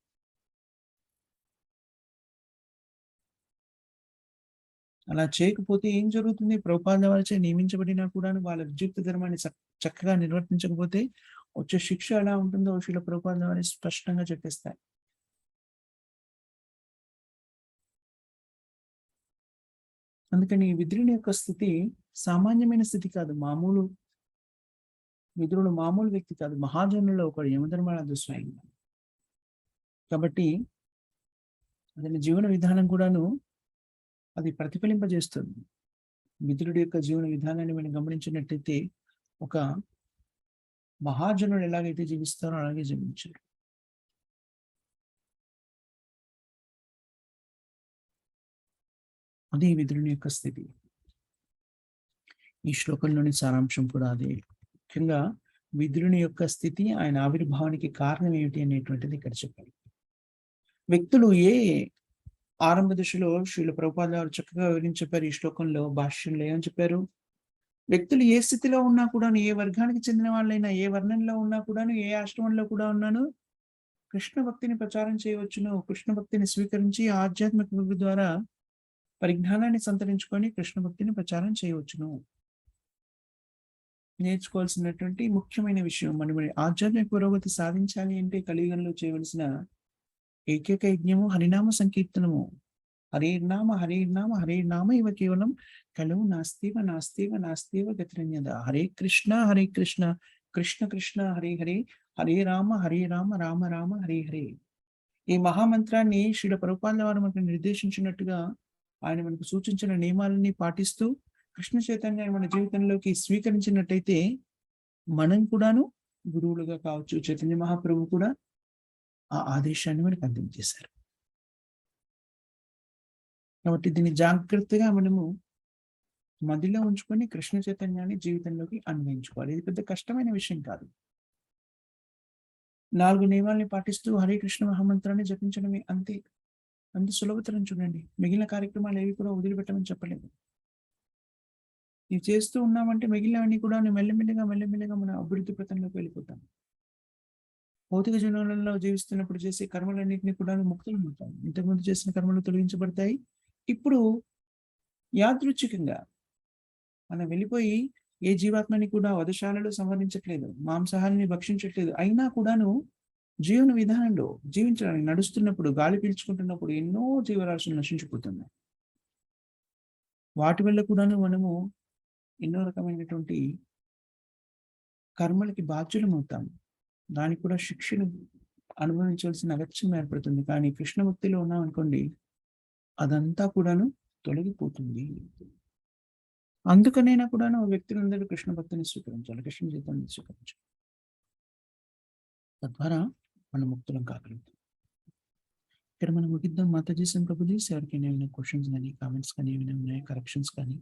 అలా చేయకపోతే ఏం జరుగుతుంది? ప్రభుపాద వారిచే నియమించబడినా కూడా వాళ్ళ విద్యుక్త ధర్మాన్ని చక్కగా నిర్వర్తించకపోతే వచ్చే శిక్ష ఎలా ఉంటుందో శ్రీల ప్రభుపాద వారి స్పష్టంగా చెప్పేస్తాయి. అందుకని విదురుని యొక్క స్థితి సామాన్యమైన స్థితి కాదు. విదురుడు మామూలు వ్యక్తి కాదు, మహాజనుల్లో ఒకడు, యమధర్మరాజు స్వయంగా. కాబట్టి అతని జీవన విధానం కూడాను అది ప్రతిఫలింపజేస్తుంది. విదురుడి యొక్క జీవన విధానాన్ని మనం గమనించినట్లయితే ఒక మహాజనుడు ఎలాగైతే జీవిస్తారో అలాగే జీవించారు. అది విదురుని యొక్క స్థితి. ఈ శ్లోకంలోని సారాంశం కూడా అదే. ముఖ్యంగా విదురుని యొక్క స్థితి, ఆయన ఆవిర్భావానికి కారణం ఏమిటి అనేటువంటిది ఇక్కడ చెప్పారు. వ్యక్తులు ఆరంభ దశలో శ్రీల ప్రభుపాద వారు చక్కగా వివరించి చెప్పారు. ఈ శ్లోకంలో భాష్యంలో ఏమని చెప్పారు? వ్యక్తులు ఏ స్థితిలో ఉన్నా కూడా, ఏ వర్గానికి చెందిన వాళ్ళైనా, ఏ వర్ణంలో ఉన్నా కూడాను, ఏ ఆశ్రమంలో కూడా ఉన్నాను, కృష్ణ భక్తిని ప్రచారం చేయవచ్చును. కృష్ణ భక్తిని స్వీకరించి ఆధ్యాత్మిక గురు ద్వారా పరిజ్ఞానాన్ని సంతరించుకొని కృష్ణ భక్తిని ప్రచారం చేయవచ్చును. నేర్చుకోవాల్సినటువంటి ముఖ్యమైన విషయం. మనం ఆధ్యాత్మిక పురోగతి సాధించాలి అంటే కలియుగంలో చేయవలసిన ఏకైక యజ్ఞము హరినామ సంకీర్తనము. హరేర్నామ హరేర్నామ హరేర్నామ ఇవ కేవలం కలవు నాస్తేవ నాస్తేవ నాస్తేవ గతిరన్యద. హరే కృష్ణ కృష్ణ కృష్ణ హరే హరే, హరే రామ రామ రామ హరే హరే. ఈ మహామంత్రాన్ని శ్రీల ప్రభుపాద వారు మనకు నిర్దేశించినట్టుగా ఆయన మనకు సూచించిన నియమాలని పాటిస్తూ కృష్ణ చైతన్యాన్ని మన జీవితంలోకి స్వీకరించినట్టయితే మనం కూడాను గురువులుగా కావచ్చు. చైతన్య మహాప్రభు కూడా ఆ ఆదేశాన్ని మనకు అందించేశారు. కాబట్టి దీన్ని జాగ్రత్తగా మనము మదిలో ఉంచుకొని కృష్ణ చైతన్యాన్ని జీవితంలోకి అన్వయించుకోవాలి. ఇది పెద్ద కష్టమైన విషయం కాదు. 4 నియమాల్ని పాటిస్తూ హరే కృష్ణ మహామంత్రాన్ని జపించడమే అంతే. అంత సులభతరం చూడండి. మిగిలిన కార్యక్రమాలేవి కూడా వదిలిపెట్టమని చెప్పలేదు. ఇవి చేస్తూ ఉన్నామంటే మిగిలినవన్నీ కూడా మెల్లమెల్లగా మన అభివృద్ధి పథంలోకి వెళ్ళిపోతాం. భౌతిక జీవనంలో జీవిస్తున్నప్పుడు చేసే కర్మలన్నిటిని కూడా ముక్తులమవుతాం. ఇంతకుముందు చేసిన కర్మలు తొలగించబడతాయి. ఇప్పుడు యాదృచ్ఛికంగా మనం వెళ్ళిపోయి ఏ జీవాత్మని కూడా వధశాలలో సంహరించట్లేదు. మాంసాహారాన్ని భక్షించట్లేదు. అయినా కూడాను జీవన విధానంలో జీవించడానికి నడుస్తున్నప్పుడు, గాలి పీల్చుకుంటున్నప్పుడు ఎన్నో జీవరాశులు నశించిపోతున్నాయి. వాటి వల్ల కూడాను మనము ఎన్నో రకమైనటువంటి కర్మలకి బాధ్యులమవుతాం. దానికి కూడా శిక్షను అనుభవించవలసిన అగత్యం ఏర్పడుతుంది. కానీ కృష్ణభక్తిలో ఉన్నామనుకోండి, అదంతా కూడాను తొలగిపోతుంది. అందుకనైనా కూడాను వ్యక్తులందరూ కృష్ణ భక్తిని స్వీకరించాలి. కృష్ణ చైతన్యాన్ని స్వీకరించాలి. తద్వారా మనం ముక్తులం కాగలుగుతాం. ఇక్కడ మనం ముగిద్దాం. మాతాజీ, ప్రభుజీ, ఎవరికైనా ఏమైనా క్వెషన్స్ గానీ, కామెంట్స్ కానీ ఏమైనా ఉన్నాయా? కరెక్షన్స్ కానీ?